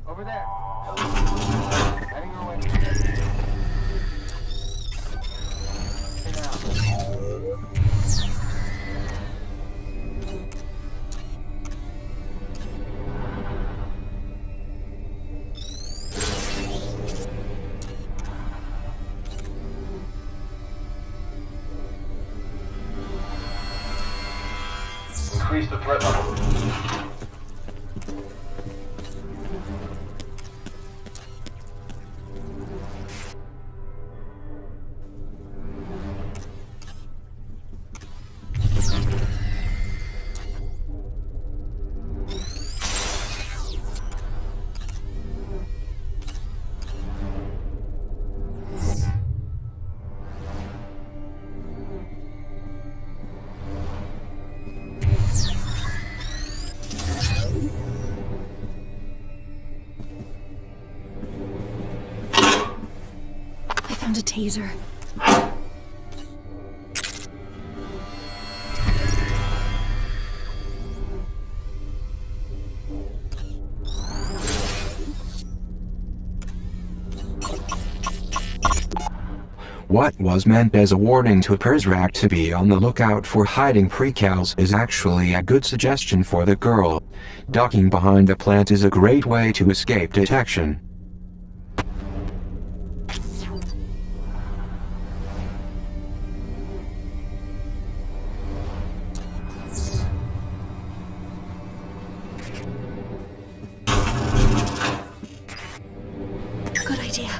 Over there. Heading your way. Stay down. Increase the threat level. A taser. What was meant as a warning to Persrack to be on the lookout for hiding precals is actually a good suggestion for the girl. Ducking behind the plant is a great way to escape detection. Good idea.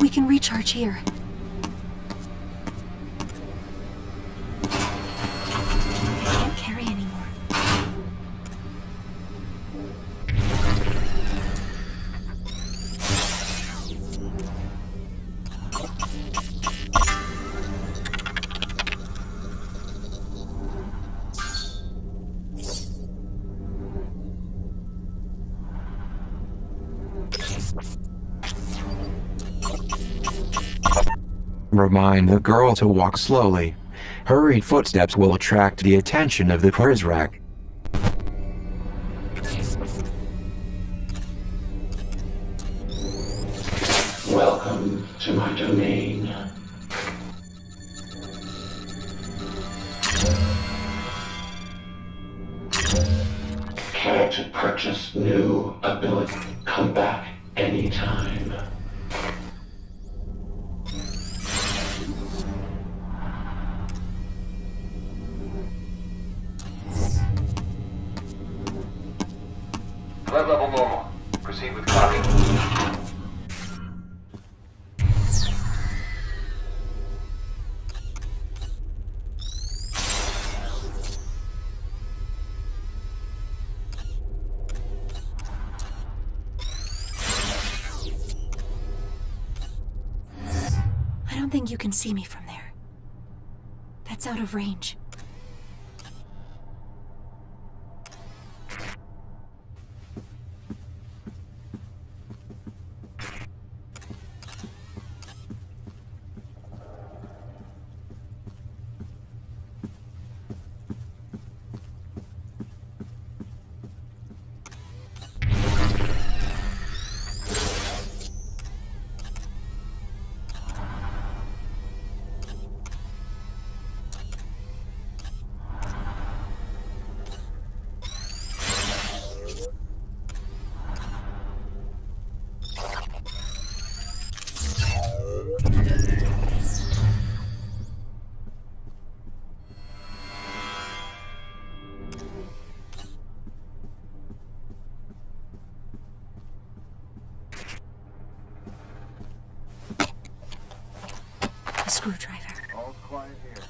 We can recharge here. I can't carry anymore. Remind the girl to walk slowly. Hurried footsteps will attract the attention of the Persrack. Welcome to my domain. Care to purchase new ability? Come back anytime. Threat level normal. Proceed with caution. I don't think you can see me from there. That's out of range. A screwdriver. All's quiet here.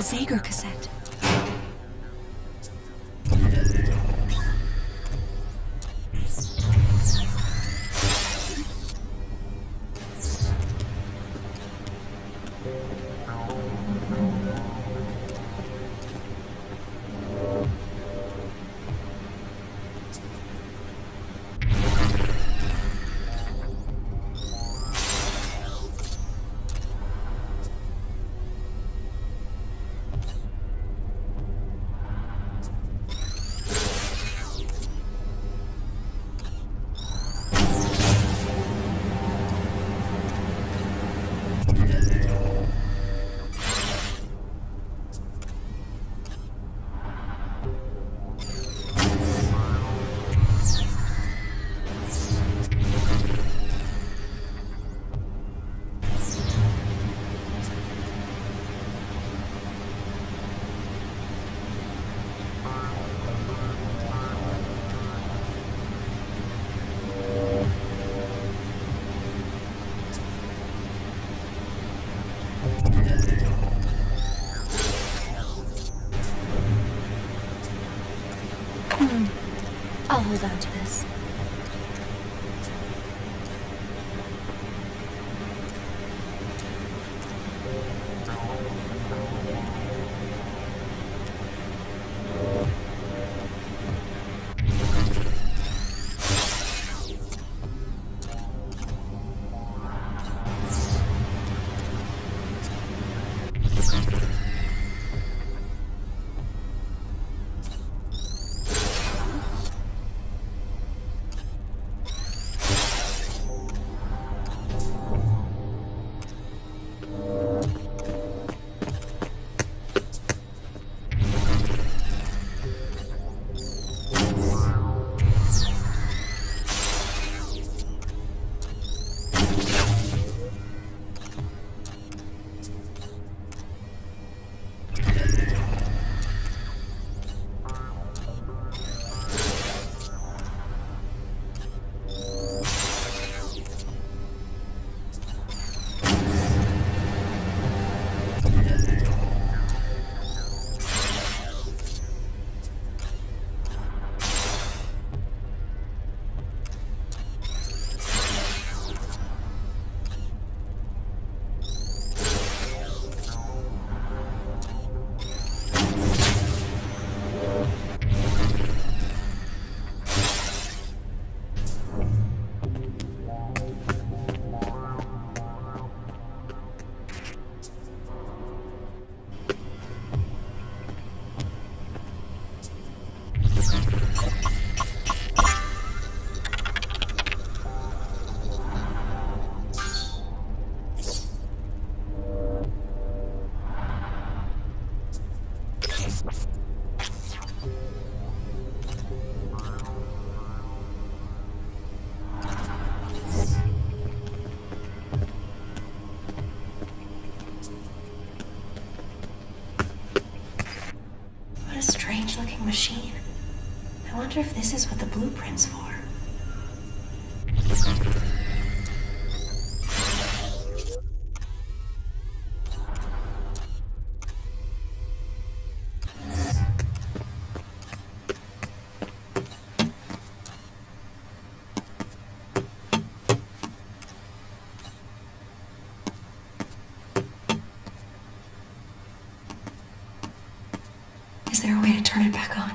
A Zager cassette. I'll hold on to this. What a strange-looking machine. I wonder if this is what the blueprint's for. Is there a way to turn it back on?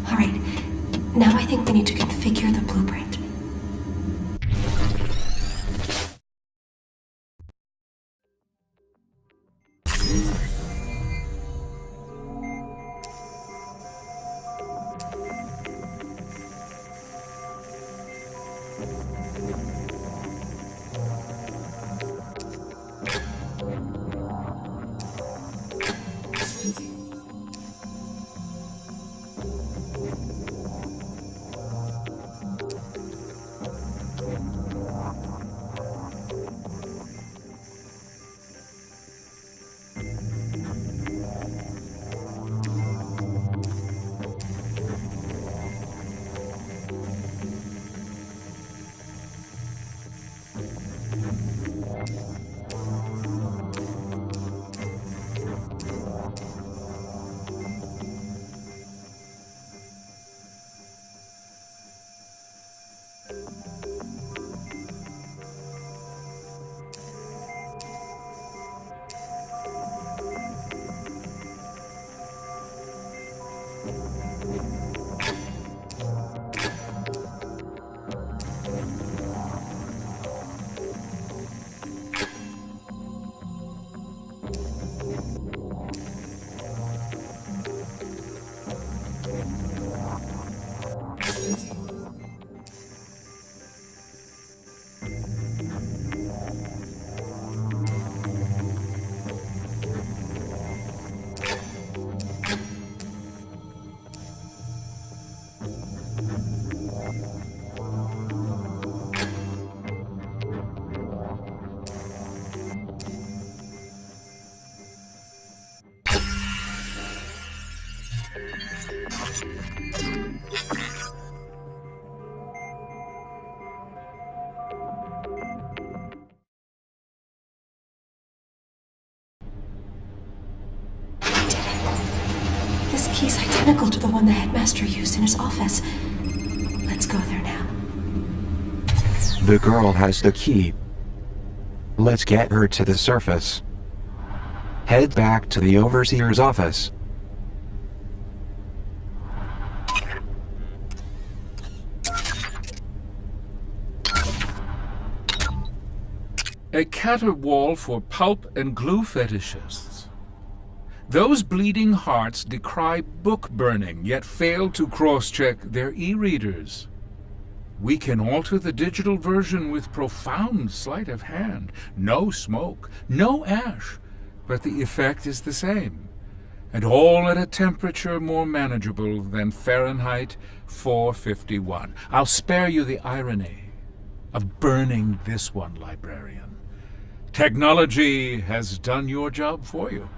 All right, now I think we need to configure the blueprint. This key's identical to the one the headmaster used in his office. Let's go there now. The girl has the key. Let's get her to the surface. Head back to the overseer's office. A caterwaul for pulp and glue fetishists. Those bleeding hearts decry book burning, yet fail to cross-check their e-readers. We can alter the digital version with profound sleight of hand. No smoke, no ash, but the effect is the same. And all at a temperature more manageable than Fahrenheit 451. I'll spare you the irony of burning this one, librarian. Technology has done your job for you.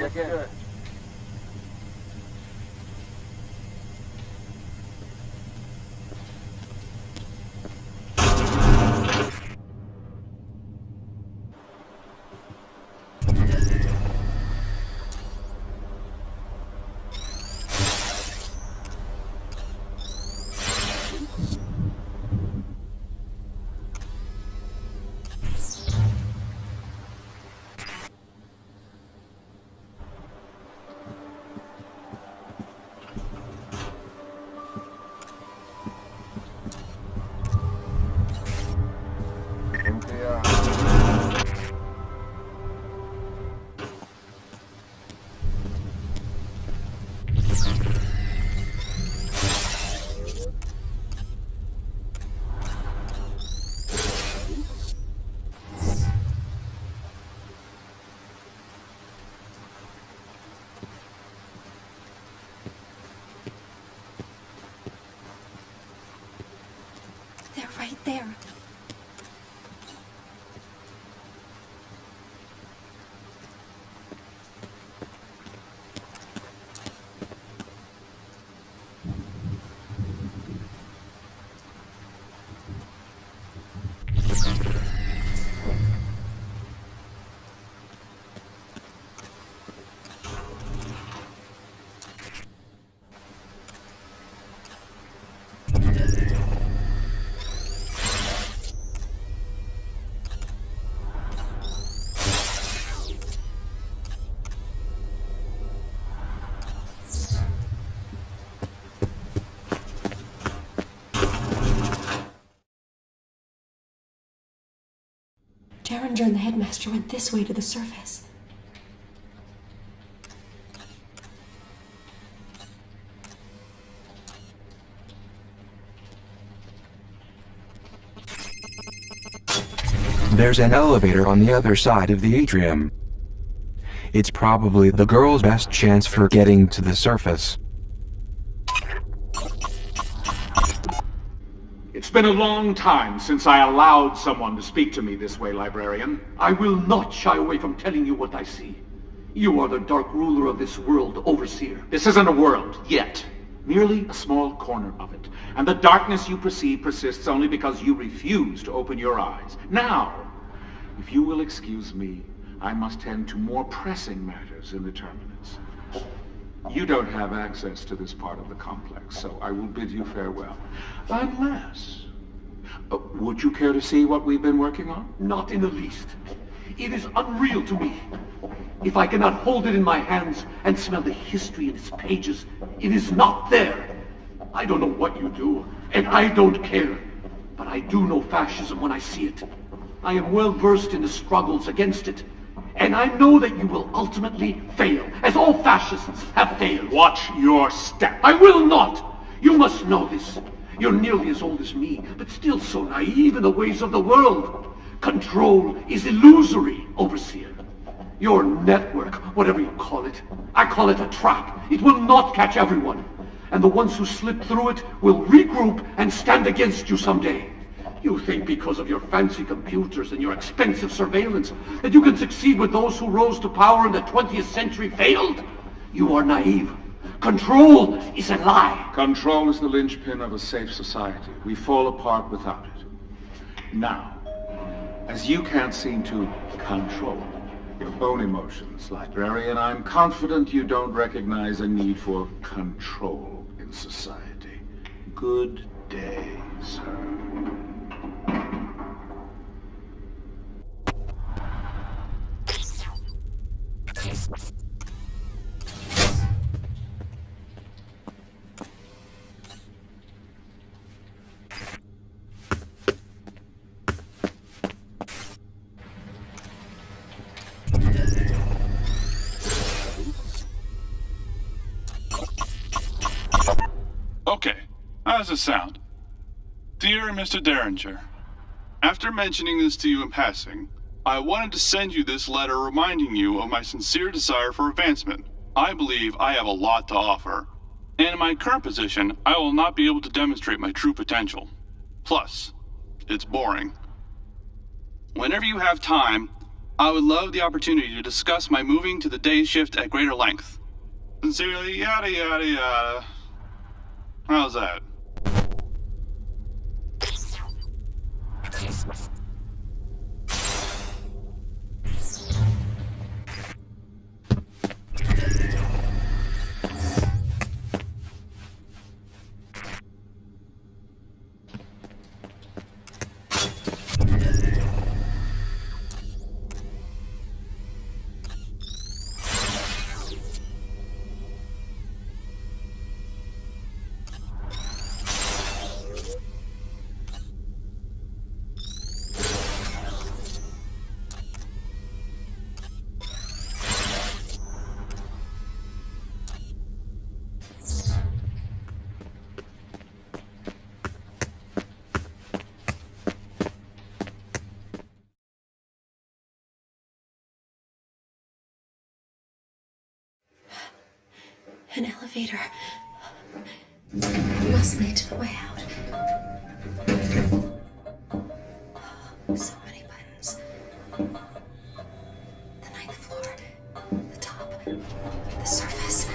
Good. They're right there. Derringer and the headmaster went this way to the surface. There's an elevator on the other side of the atrium. It's probably the girl's best chance for getting to the surface. It's been a long time since I allowed someone to speak to me this way, librarian. I will not shy away from telling you what I see. You are the dark ruler of this world, Overseer. This isn't a world, yet. Merely a small corner of it. And the darkness you perceive persists only because you refuse to open your eyes. Now, if you will excuse me, I must tend to more pressing matters in the terminus. You don't have access to this part of the complex, so I will bid you farewell. Unless... would you care to see what we've been working on? Not in the least. It is unreal to me. If I cannot hold it in my hands and smell the history in its pages, it is not there. I don't know what you do, and I don't care. But I do know fascism when I see it. I am well versed in the struggles against it. And I know that you will ultimately fail, as all fascists have failed. Watch your step. I will not! You must know this. You're nearly as old as me, but still so naive in the ways of the world. Control is illusory, Overseer. Your network, whatever you call it, I call it a trap. It will not catch everyone. And the ones who slip through it will regroup and stand against you someday. You think because of your fancy computers and your expensive surveillance that you can succeed with those who rose to power in the 20th century failed? You are naive. Control is a lie. Control is the linchpin of a safe society. We fall apart without it. Now, as you can't seem to control your own emotions, librarian, I'm confident you don't recognize a need for control in society. Good day, sir. Okay, how does it sound? Dear Mr. Derringer, after mentioning this to you in passing, I wanted to send you this letter reminding you of my sincere desire for advancement. I believe I have a lot to offer, and in my current position, I will not be able to demonstrate my true potential. Plus, it's boring. Whenever you have time, I would love the opportunity to discuss my moving to the day shift at greater length. Sincerely, yada yada yada. How's that? An elevator. I must lead to the way out. So many buttons. The ninth floor. The top. The surface.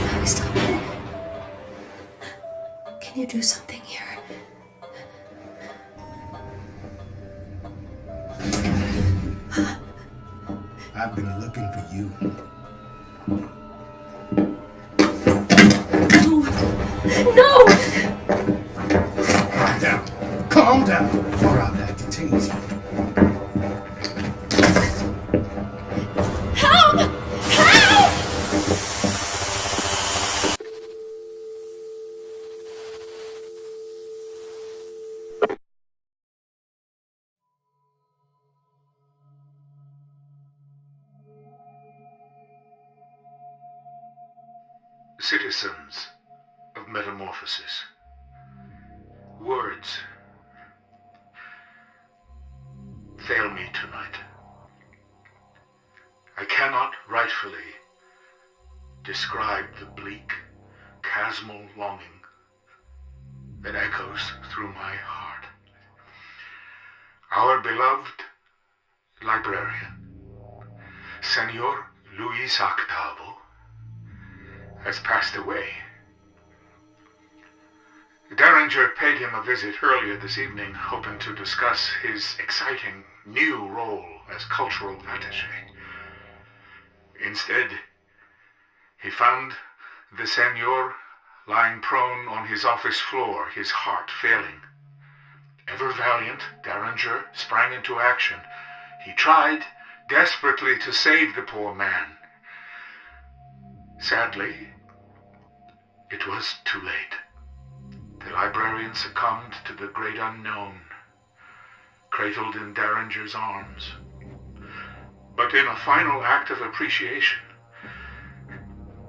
No, stop it. Can you do something here? I've been looking for you. No! Calm down. Calm down, or I'll have to tase you. Help! Help! Citizens of Metamorphosis. Words fail me tonight. I cannot rightfully describe the bleak, chasmal longing that echoes through my heart. Our beloved librarian, Senor Luis Octavo, has passed away. Derringer paid him a visit earlier this evening, hoping to discuss his exciting new role as cultural attaché. Instead, he found the Senor lying prone on his office floor, his heart failing. Ever valiant, Derringer sprang into action. He tried desperately to save the poor man. Sadly, it was too late. The librarian succumbed to the great unknown, cradled in Derringer's arms. But in a final act of appreciation,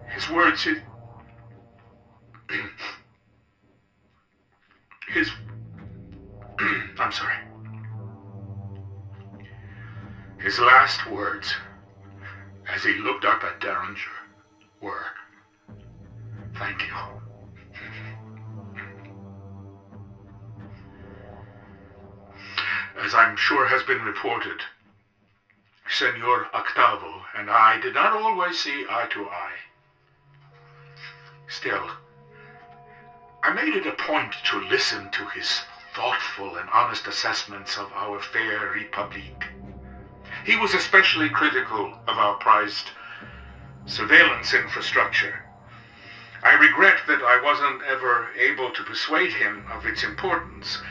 his words, I'm sorry. His last words, as he looked up at Derringer, were, "Thank you." As I'm sure has been reported, Senor Octavo and I did not always see eye to eye. Still, I made it a point to listen to his thoughtful and honest assessments of our fair Republique. He was especially critical of our prized surveillance infrastructure. I regret that I wasn't ever able to persuade him of its importance.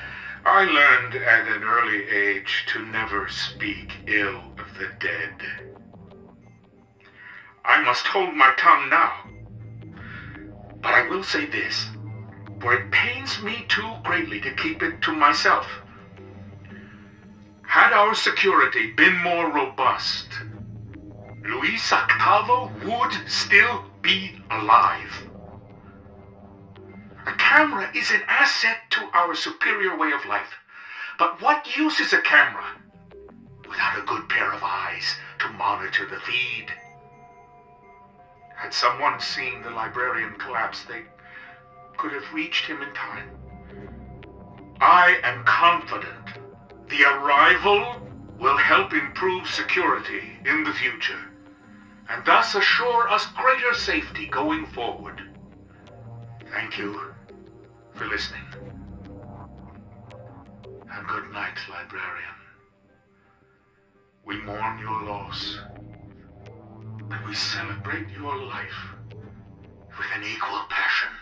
I learned at an early age to never speak ill of the dead. I must hold my tongue now. But I will say this, for it pains me too greatly to keep it to myself. Had our security been more robust, Luis Octavo would still be alive. A camera is an asset to our superior way of life. But what use is a camera without a good pair of eyes to monitor the feed? Had someone seen the librarian collapse, they could have reached him in time. I am confident the arrival will help improve security in the future, and thus assure us greater safety going forward. Thank you for listening. And good night, librarian. We mourn your loss, and we celebrate your life with an equal passion.